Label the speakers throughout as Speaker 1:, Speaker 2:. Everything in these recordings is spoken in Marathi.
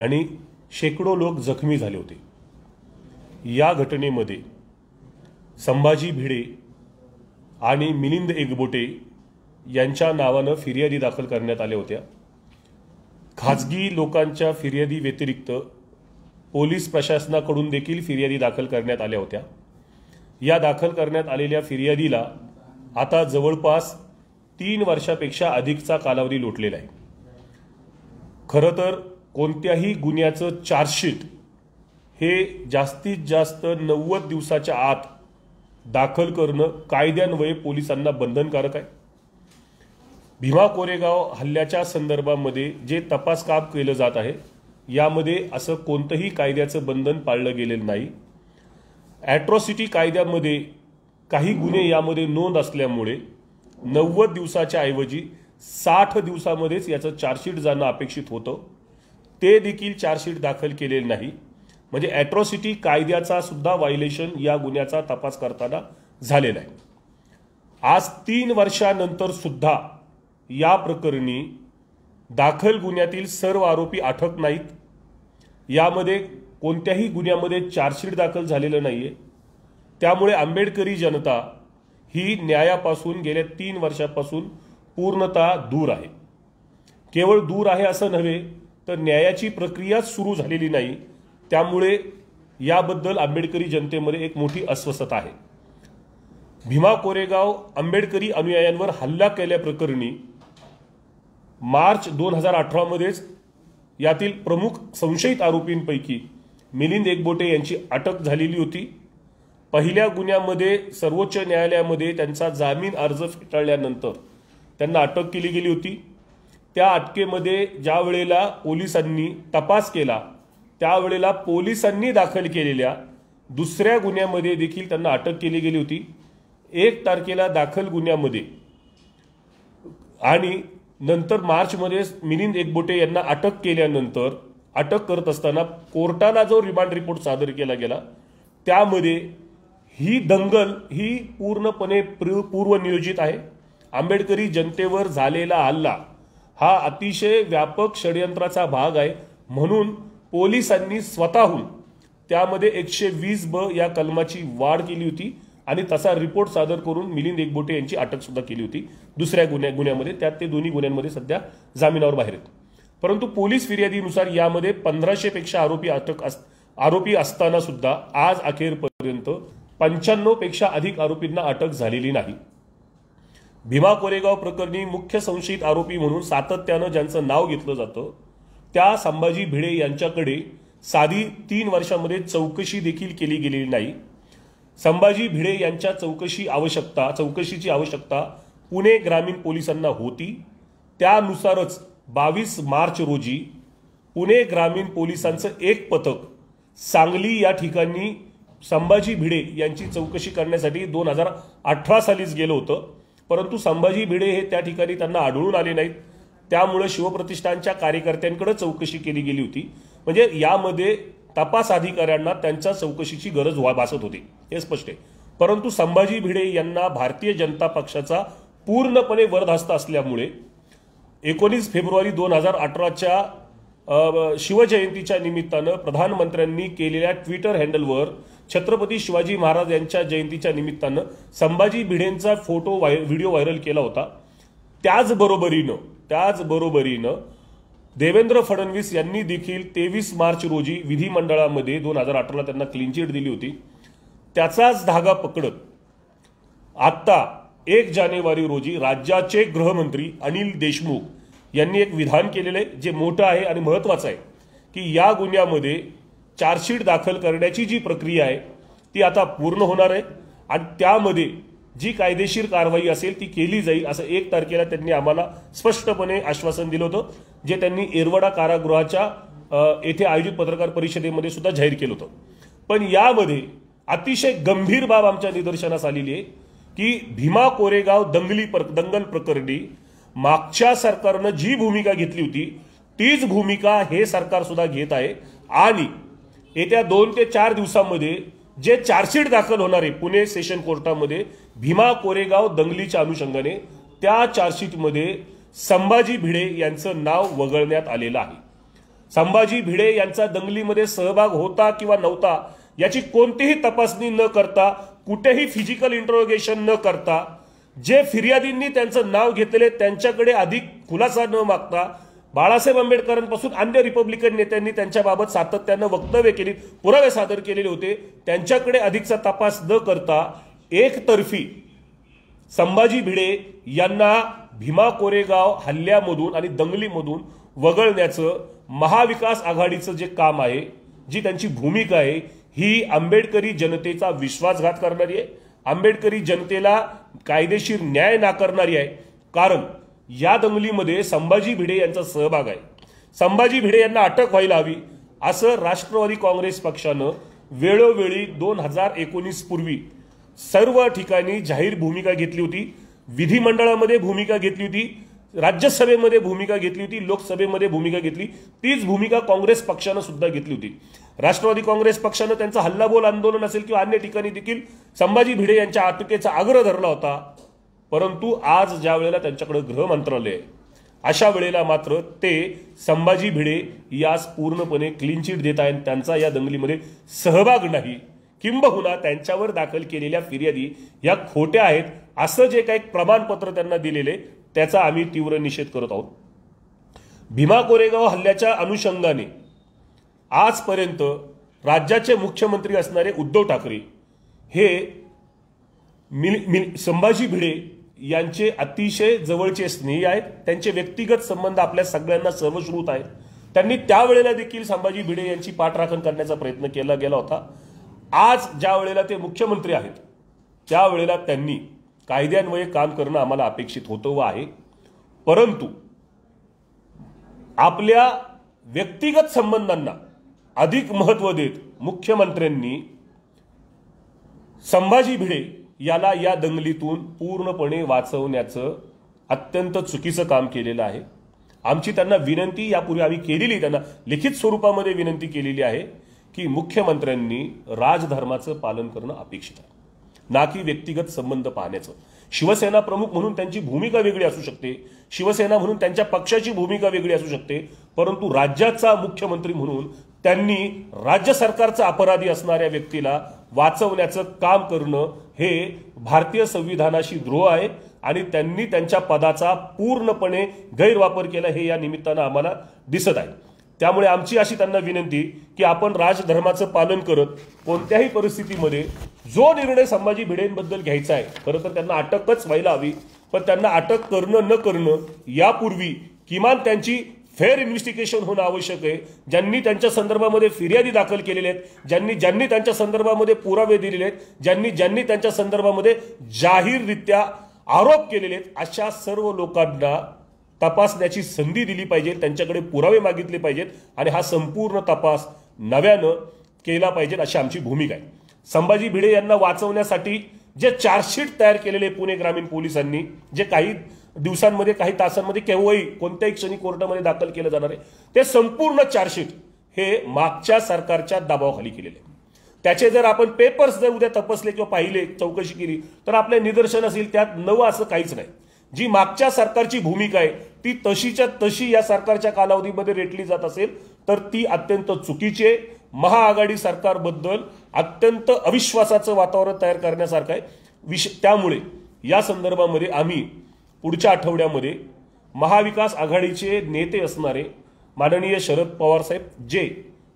Speaker 1: आणि शेकडो लोक जखमी झाले होते। या घटनेमध्ये संभाजी भिडे आणि मिलिंद एकबोटे यांच्या नावानं फिर्यादी दाखल करण्यात आल्या होत्या। खाजगी लोकांच्या फिर्यादी व्यतिरिक्त पोलीस प्रशासनाकडून देखील फिर्यादी दाखल करण्यात आल्या होत्या। या दाखल करण्यात आलेल्या फिर्यादीला आता जवळपास 3 वर्षापेक्षा अधिकचा कालावधी लोटलेला आहे। खरं तर कोणत्याही गुन्ह्याचं चार्जशीट हे जास्तीत जास्त 90 दिवसाच्या आत दाखल करणं कायद्यान्वये पोलिसांना बंधनकारक आहे। भीमा कोरेगाव हल्ल्याच्या संदर्भामध्ये जे तपास काम केलं जात आहे यामध्ये असं कोणतंही कायद्याचं बंधन पाळलं गेलेलं नाही। ॲट्रॉसिटी कायद्यामध्ये काही गुन्हे यामध्ये नोंद असल्यामुळे 90 दिवसाच्या ऐवजी 60 दिवसामध्येच याचं चार्जशीट जाणं अपेक्षित होतं। ते देखील चार्जशीट दाखल केलेलं नाही, म्हणजे ॲट्रॉसिटी कायद्याचा सुद्धा व्हायलेशन या गुन्ह्याचा तपास करताना झालेला आहे। आज 3 वर्षानंतर सुद्धा या प्रकरणी दाखल गुन्ह्यातील सर्व आरोपी अटक नाहीत। यामध्ये कोणत्याही गुन्ह्यामध्ये चार्जशीट दाखल झालेलं नाहीये। त्यामुळे आंबेडकरी जनता ही न्यायापासून गेल्या 3 वर्षापासून पूर्णतः दूर आहे। केवळ दूर आहे असं नव्हे तर न्यायाची प्रक्रिया सुरू झालेली नाही। त्यामुळे याबद्दल आंबेडकरी जनतेमध्ये एक मोठी अस्वस्थता आहे। भीमा कोरेगाव आंबेडकरी अनुयायांवर हल्ला केल्याप्रकरणी मार्च 2018 मध्येच यातील प्रमुख संशयित आरोपींपैकी मिलिंद एकबोटे यांची अटक झालेली होती। पहिल्या गुन्ह्यामध्ये सर्वोच्च न्यायालयामध्ये त्यांचा जामीन अर्ज फेटाळल्यानंतर त्यांना अटक केली गेली होती। त्या अटकेमध्ये ज्या वेळेला पोलिसांनी तपास केला त्यावेळेला पोलिसांनी दाखल केलेल्या दुसऱ्या गुन्ह्यामध्ये देखील त्यांना अटक केली गेली होती। 1 तारखेला दाखल गुन्ह्यामध्ये आणि नंतर मार्चमध्ये मिलिंद एकबोटे यांना अटक केल्यानंतर अटक करत असताना कोर्टाला जो रिमांड रिपोर्ट सादर केला गेला त्यामध्ये ही दंगल ही पूर्णपणे पूर्वनियोजित आहे। आंबेडकरी जनतेवर झालेला हल्ला हा अतिशय व्यापक षडयंत्राचा भाग आहे, म्हणून पोलिसांनी स्वतःहून त्यामध्ये 120 या कलमाची वाढ केली होती आणि तसा रिपोर्ट सादर करून मिलिंद एकबोटे यांची अटक सुद्धा केली होती दुसऱ्या गुन्ह्यामध्ये। त्यात ते दोन्ही गुन्ह्यांमध्ये सध्या जामिनावर बाहेर आहेत। परंतु पोलीस फिर्यादीनुसार यामध्ये 1500 पेक्षा आरोपी असताना सुद्धा आज अखेरपर्यंत 95 पेक्षा अधिक आरोपींना अटक झालेली नाही। भीमा कोरेगाव प्रकरणी मुख्य संशयित आरोपी म्हणून सातत्यानं ज्यांचं नाव घेतलं जातं त्या संभाजी भिडे यांच्याकडे साधी 3 वर्षांमध्ये चौकशी देखील केली गेलेली नाही। संभाजी भिडे यांच्या चौकशीची आवश्यकता पुणे ग्रामीण पोलिसांना होती। त्यानुसारच 22 मार्च रोजी पुणे ग्रामीण पोलिसांचं एक पथक सांगली या ठिकाणी संभाजी भिडे यांची चौकशी करण्यासाठी 2018 सालीच गेलं होतं। परंतु संभाजी भिडे हे त्या ठिकाणी त्यांना आढळून आले नाहीत। त्यामुळे शिवप्रतिष्ठानच्या कार्यकर्त्यांकडे चौकशी केली गेली होती। म्हणजे यामध्ये तपास अधिकाऱ्यांना त्यांच्या चौकशीची गरज भासत होती हे स्पष्ट आहे। परंतु संभाजी भिडे यांना भारतीय जनता पक्षाचा पूर्णपणे वरदहस्त असल्यामुळे 19 फेब्रुवारी 2018च्या शिवजयंतीच्या निमित्तानं प्रधानमंत्र्यांनी केलेल्या ट्विटर हँडलवर छत्रपती शिवाजी महाराज यांच्या जयंतीच्या निमित्तानं संभाजी भिडेंचा व्हिडिओ व्हायरल केला होता। त्याचबरोबरीनं देवेंद्र फडणवीस यांनी देखील 23 मार्च रोजी विधिमंडळामध्ये 2018ला त्यांना क्लीन चिट दिली होती। त्याचाच धागा पकडत आता 1 जानेवारी रोजी राज्याचे गृहमंत्री अनिल देशमुख यांनी एक विधान केलेलं आहे जे मोठं आहे आणि महत्त्वाचं आहे की या गुन्ह्यामध्ये चार्जशीट दाखल करण्याची जी प्रक्रिया आहे ती आता पूर्ण होणार आहे आणि त्यामध्ये जी कायदेशीर कारवाई असेल ती केली जाईल असं 1 तारखेला त्यांनी आम्हाला स्पष्टपणे आश्वासन दिलं होतं, जे त्यांनी येरवडा कारागृहाच्या येथे आयोजित पत्रकार परिषदेमध्ये सुद्धा जाहीर केलं होतं। पण यामध्ये अतिशय गंभीर बाब आमच्या निदर्शनास आलेली आहे की भीमा कोरेगाव दंगल प्रकरणी मागच्या सरकारनं जी भूमिका घेतली होती तीच भूमिका हे सरकार सुद्धा घेत आहे आणि येत्या 2 ते 4 दिवसांमध्ये जे चार्जशीट दाखल होणार आहे पुणे सेशन कोर्टामध्ये भीमा कोरेगाव दंगलीच्या अनुषंगाने त्या चार्जशीटमध्ये संभाजी भिडे यांचं नाव वगळण्यात आलेलं आहे। संभाजी भिडे यांचा दंगलीमध्ये सहभाग होता किंवा नव्हता याची कोणतीही तपासणी न करता, कुठेही फिजिकल इंटरोगेशन न करता, जे फिर्यादींनी त्यांचं नाव घेतलेले त्यांच्याकडे अधिक खुलासा न मागता, बाळासाहेब आंबेडकरांपासून अन्य रिपब्लिकन नेत्यांनी त्यांच्याबाबत सातत्यानं वक्तव्य केली, पुरावे सादर केलेले होते, त्यांच्याकडे अधिकचा तपास न करता एकतर्फी संभाजी भिडे यांना भीमा कोरेगाव हल्ल्यामधून आणि दंगलीमधून वगळण्याचं महाविकास आघाडीचं जे काम आहे, जी त्यांची भूमिका आहे, ही आंबेडकरी जनतेचा विश्वासघात करणारी आहे, आंबेडकरी जनतेला कायदेशीर न्याय नाकारणारी आहे. कारण या दंगलीमध्ये संभाजी भिडे यांचा सहभाग आहे. संभाजी भिडे यांना अटक व्हायला हवी असं राष्ट्रवादी काँग्रेस पक्षानं वेळोवेळी 2019 पूर्वी सर्व ठिकाणी जाहीर भूमिका घेतली होती. विधिमंडळामध्ये भूमिका घेतली होती, राज्यसभेमध्ये भूमिका घेतली होती, लोकसभेमध्ये भूमिका घेतली. तीच भूमिका काँग्रेस पक्षानं सुद्धा घेतली होती. राष्ट्रवादी काँग्रेस पक्षानं त्यांचं हल्लाबोल आंदोलन असेल किंवा अन्य ठिकाणी देखील संभाजी भिडे यांच्या अटकेचा आग्रह धरला होता. परंतु आज ज्या वेळेला त्यांच्याकडे गृह मंत्रालय आहे, अशा वेळेला मात्र ते संभाजी भिडे यास पूर्णपणे क्लीन चिट देत आहेत. त्यांचा या दंगलीमध्ये सहभाग नाही, किंबहुना त्यांच्यावर दाखल केलेल्या फिर्यादी या खोट्या आहेत असं जे काही प्रमाणपत्र त्यांना दिलेले, त्याचा आम्ही तीव्र निषेध करत आहोत. भीमा कोरेगाव हल्ल्याच्या अनुषंगाने आजपर्यंत राज्याचे मुख्यमंत्री असणारे उद्धव ठाकरे हे संभाजी भिडे यांचे अतिशय जवळचे स्नेही आहेत. त्यांचे व्यक्तिगत संबंध आपल्या सगळ्यांना सर्वश्रुत आहेत. त्यांनी त्यावेळेला देखील संभाजी भिडे यांची पाठराखण करण्याचा प्रयत्न केला गेला होता. आज ज्या वेळेला ते मुख्यमंत्री आहेत, त्यावेळेला त्यांनी कायद्यान्वये काम करणं आम्हाला अपेक्षित होतं व आहे. परंतु आपल्या व्यक्तिगत संबंधांना अधिक महत्त्व देत मुख्यमंत्र्यांनी संभाजी भिडे याला या दंगलीतून पूर्णपणे वाचवण्याचं अत्यंत चुकीचं काम केलेलं आहे. आमची त्यांना विनंती यापूर्वी आम्ही केलेली, त्यांना लिखित स्वरूपामध्ये विनंती केलेली आहे की मुख्यमंत्र्यांनी राजधर्माचं पालन करणं अपेक्षित आहे, ना की व्यक्तिगत संबंध पाहण्याचं. शिवसेना प्रमुख म्हणून त्यांची भूमिका वेगळी असू शकते, शिवसेना म्हणून त्यांच्या पक्षाची भूमिका वेगळी असू शकते, परंतु राज्याचा मुख्यमंत्री म्हणून त्यांनी राज्य सरकारचा अपराधी असणाऱ्या व्यक्तीला वाचवण्याचं काम करणं हे भारतीय संविधानाशी द्रोह आहे आणि त्यांनी त्यांच्या पदाचा पूर्णपणे गैरवापर केला हे या निमित्तानं आम्हाला दिसत आहे. त्यामुळे आमची अशी त्यांना विनंती की आपण राजधर्माचं पालन करत कोणत्याही परिस्थितीमध्ये जो निर्णय संभाजी भिडेंबद्दल घ्यायचा आहे, खरं तर त्यांना अटकच व्हायला हवी, पण त्यांना अटक करणं न करणं यापूर्वी किमान त्यांची फेअर इन्व्हेस्टिगेशन होणं आवश्यक आहे. ज्यांनी त्यांच्या संदर्भामध्ये फिर्यादी दाखल केलेले आहेत, ज्यांनी त्यांच्या संदर्भामध्ये पुरावे दिलेले आहेत, ज्यांनी त्यांच्या संदर्भामध्ये जाहीररित्या आरोप केलेले आहेत, अशा सर्व लोकांना तपासण्याची संधी दिली पाहिजे, त्यांच्याकडे पुरावे मागितले पाहिजेत आणि हा संपूर्ण तपास नव्यानं केला पाहिजे अशी आमची भूमिका आहे. संभाजी भिडे यांना वाचवण्यासाठी जे चार्जशीट तयार केलेले पुणे ग्रामीण पोलिसांनी, जे काही दिवसांमध्ये काही तासांमध्ये केव्हाही कोणत्याही क्षणी कोर्टामध्ये दाखल केलं जाणार आहे, ते संपूर्ण चार्जशीट हे मागच्या सरकारच्या दबावाखाली केलेले. त्याचे जर आपण पेपर्स जर उद्या तपासले किंवा पाहिले, चौकशी केली तर आपले निदर्शन असेल त्यात नवं असं काहीच नाही. जी मागच्या सरकारची भूमिका आहे ती तशीच्या तशी या सरकारच्या कालावधीमध्ये रेटली जात असेल तर ती अत्यंत चुकीची आहे. महाआघाडी सरकारबद्दल अत्यंत अविश्वासाचं वातावरण तयार करण्यासारखं आहे. त्यामुळे या संदर्भामध्ये आम्ही पुढच्या आठवड्यामध्ये महाविकास आघाडीचे नेते असणारे माननीय शरद पवार साहेब, जे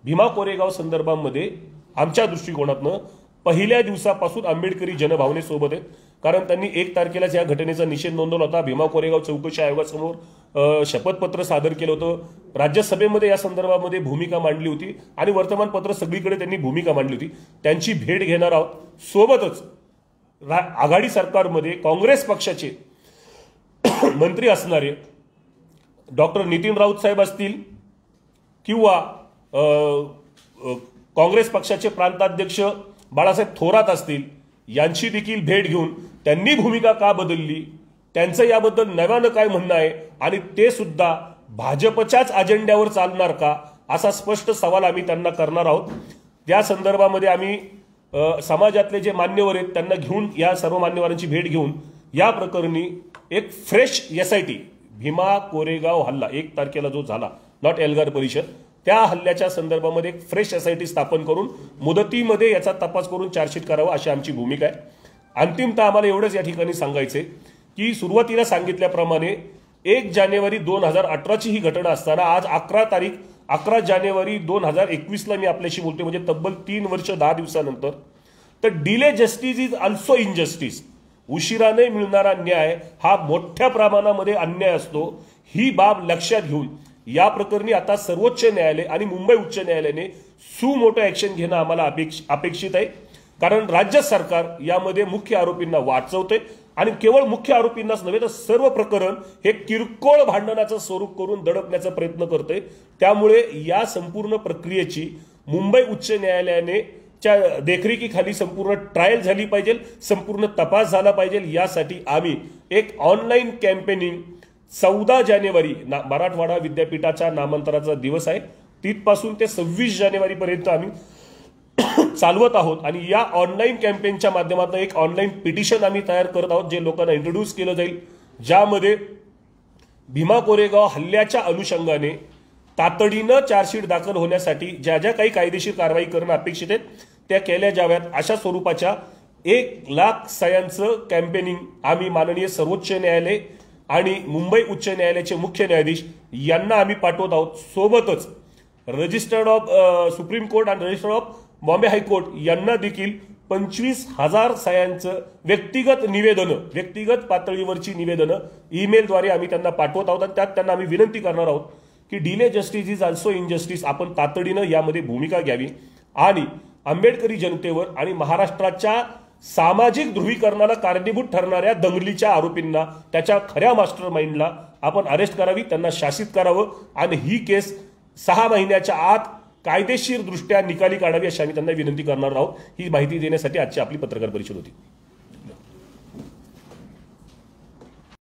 Speaker 1: भीमा कोरेगाव संदर्भामध्ये आमच्या दृष्टिकोनातनं पहिल्या दिवसापासून आंबेडकरी जनभावनेसोबत आहेत. कारण त्यांनी 1 तारखेलाच या घटनेचा निषेध नोंदवला होता. भीमा कोरेगाव चौकशी आयोगासमोर शपथपत्र सादर केलं होतं. राज्यसभेमध्ये या संदर्भामध्ये भूमिका मांडली होती आणि वर्तमानपत्र सगळीकडे त्यांनी भूमिका मांडली होती. त्यांची भेट घेणार आहोत. सोबतच आघाडी सरकारमध्ये काँग्रेस पक्षाचे मंत्री असणारे डॉक्टर नितीन राऊत साहेब असतील किंवा काँग्रेस पक्षाचे प्रांताध्यक्ष बाळासाहेब थोरात असतील, यांची देखील भेट घेऊन त्यांनी भूमिका का बदलली, त्यांचं याबद्दल नव्यानं काय म्हणणं आहे आणि ते सुद्धा भाजपच्याच अजेंड्यावर चालणार का, असा स्पष्ट सवाल आम्ही त्यांना करणार आहोत. त्या संदर्भामध्ये आम्ही समाजातले जे मान्यवर आहेत त्यांना घेऊन, या सर्व मान्यवरांची भेट घेऊन या प्रकरणी एक फ्रेश SIT भीमा कोरेगाव हल्ला 1 तारखेला जो झाला, नॉट एल्गार परिषद, त्या हल्ल्याच्या संदर्भामध्ये एक फ्रेश एसआयटी स्थापन करून मुदतीमध्ये याचा तपास करून चार्जशीट करावा अशी आमची भूमिका आहे. अंतिमतः आम्हाला एवढंच या ठिकाणी सांगायचंय की सुरुवातीला सांगितल्याप्रमाणे 1 जानेवारी 2018ची ही घटना असताना आज 11 जानेवारी 2021ला मी आपल्याशी बोलतोय, म्हणजे तब्बल 3 वर्ष 10 दिवसानंतर. तर delay justice is also injustice. उशिराने मिळणारा न्याय हा मोठ्या प्रमाणामध्ये अन्याय असतो. ही बाब लक्षात घेऊन या प्रकरणी आता सर्वोच्च न्यायालय आणि मुंबई उच्च न्यायालयाने सुमोटो ऍक्शन घेणं आम्हाला अपेक्षित आहे. कारण राज्य सरकार यामध्ये मुख्य आरोपींना वाचवते आणि केवळ मुख्य आरोपींनाच नव्हे तर सर्व प्रकरण हे किरकोळ भांडणाचं स्वरूप करून दडपण्याचा प्रयत्न करते. त्यामुळे या संपूर्ण प्रक्रियेची मुंबई उच्च न्यायालयाने च्या देखरेखीखाली संपूर्ण ट्रायल झाली पाहिजे, संपूर्ण तपास झाला पाहिजे. यासाठी आम्ही एक ऑनलाईन कॅम्पेनिंग 14 जानेवारी मराठवाडा विद्यापीठाच्या नामांतराचा दिवस आहे, तिथपासून ते 26 जानेवारीपर्यंत आम्ही चालवत आहोत. आणि या ऑनलाईन कॅम्पेनच्या माध्यमातून एक ऑनलाईन पिटिशन आम्ही तयार करत आहोत, जे लोकांना इंट्रोड्यूस केलं जाईल, ज्यामध्ये भीमा कोरेगाव हल्ल्याच्या अनुषंगाने तातडीनं चार्जशीट दाखल होण्यासाठी ज्या ज्या काही कायदेशीर कारवाई करणं अपेक्षित आहेत त्या केल्या जाव्यात अशा स्वरूपाच्या 1,00,000 सह्यांचं कॅम्पेनिंग आम्ही माननीय सर्वोच्च न्यायालय आणि मुंबई उच्च न्यायालयाचे मुख्य न्यायाधीश यांना आम्ही पाठवत आहोत. सोबतच रजिस्टर्ड ऑफ सुप्रीम कोर्ट आणि रजिस्टर्ड ऑफ बॉम्बे हायकोर्ट यांना देखील 25,000 सह्यांचं व्यक्तिगत पातळीवरची निवेदनं ईमेलद्वारे आम्ही त्यांना पाठवत आहोत. आणि त्यात त्यांना आम्ही विनंती करणार आहोत की delay justice is also injustice. आपण तातडीनं यामध्ये भूमिका घ्यावी आणि आंबेडकरी जनतेवर आणि महाराष्ट्राच्या सामाजिक ध्रुवीकरणाला कारणीभूत ठरणाऱ्या दंगलीच्या आरोपींना, त्याच्या खऱ्या मास्टर माइंडला आपण अरेस्ट करावी, त्यांना शासित करावं आणि ही केस 6 महिन्याच्या आत कायदेशीर दृष्ट्या निकाली काढावी अशी आम्ही त्यांना विनंती करणार आहोत. ही माहिती देण्यासाठी आजची आपली पत्रकार परिषद होती.